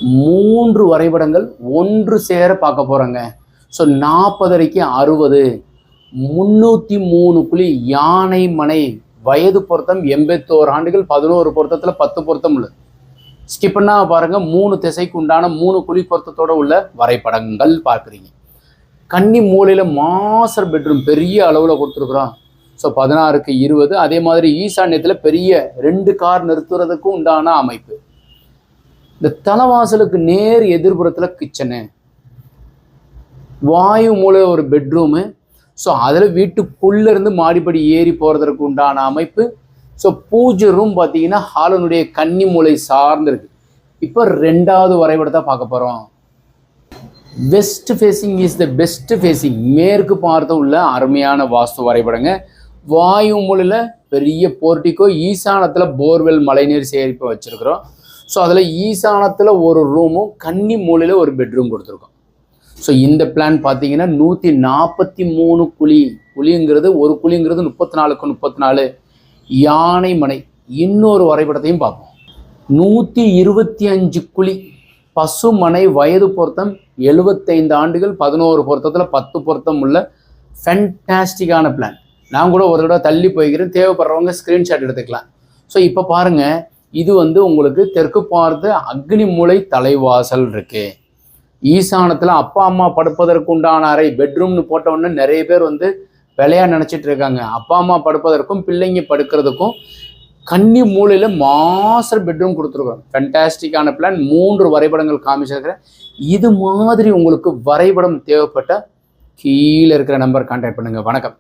3 வரைபடங்கள் ஒன்று சேர பார்க்க போகிறோங்க. ஸோ 40 60 303 குழி யானை மனை வயது பொருத்தம் 81 ஆண்டுகள் 11 பொருத்தத்தில் 10 பொருத்தம் உள்ளது. ஸ்கிப் பண்ணா பாருங்க 3 திசைக்கு உண்டான 3 குழி பொருத்தத்தோட உள்ள வரைபடங்கள் பார்க்குறீங்க. கன்னி மூலையில் மாஸ்டர் பெட்ரூம் பெரிய அளவில் கொடுத்துருக்குறோம். ஸோ 16க்கு 20. அதே மாதிரி ஈசான்யத்தில் பெரிய 2 கார் நிறுத்துறதுக்கும் உண்டான அமைப்பு. இந்த தலைவாசலுக்கு நேர் எதிர்புறத்தில் கிச்சனு, வாயு மூலை ஒரு பெட்ரூமு. ஸோ அதில் வீட்டுக்குள்ளேருந்து மாடிப்படி ஏறி போகிறதுக்கு உண்டான அமைப்பு. ஸோ பூஜை ரூம் பார்த்தீங்கன்னா ஹாலனுடைய கன்னி மூலை சார்ந்திருக்கு. இப்போ 2வது வரைபடத்தை பார்க்க போகிறோம். West facing is the best facing. மேற்கு பார்த்து உள்ள அருமையான வாஸ்து வரைபடங்க. வாயு மூலையில் பெரிய போர்ட்டிக்கோ, ஈசானத்தில் போர்வெல் மழைநீர் சேகரிப்பு வச்சுருக்குறோம். ஸோ அதில் ஈசானத்தில் ஒரு ரூமும் கன்னி மூலையில் ஒரு பெட்ரூம் கொடுத்துருக்கோம். ஸோ இந்த பிளான் பார்த்தீங்கன்னா 143 குழிங்கிறது ஒரு குழிங்கிறது 34க்கு 34 யானை மனை. இன்னொரு வரைபடத்தையும் பார்ப்போம். 125 குழி பசுமனை வயது பொருத்தம் 75 ஆண்டுகள் 11 பொருத்தத்தில் 10 பொருத்தம் உள்ள ஃபேன்டாஸ்டிக்கான பிளான். நான் கூட ஒரு தடவை தள்ளி போய்க்கிறேன், தேவைப்படுறவங்க ஸ்க்ரீன்ஷாட் எடுத்துக்கலாம். ஸோ இப்போ பாருங்கள், இது உங்களுக்கு தெற்கு பார்த்து அக்னி மூலை தலைவாசல் இருக்கு. ஈசானத்தில் அப்பா அம்மா படுப்பதற்கு உண்டான அறை பெட்ரூம்னு போட்ட உடனே நிறைய பேர் விளையா நினச்சிட்டு இருக்காங்க. அப்பா அம்மா படுப்பதற்கும் பிள்ளைங்க படுக்கிறதுக்கும் கன்னி மூலையில் மாஸ்டர் பெட்ரூம் கொடுத்துருக்கோம். ஃபேன்டாஸ்டிக்கான பிளான். 3 வரைபடங்கள் காமிச்சிருக்கிறேன். இது மாதிரி உங்களுக்கு வரைபடம் தேவைப்பட்ட கீழே இருக்கிற நம்பர் கான்டாக்ட் பண்ணுங்கள். வணக்கம்.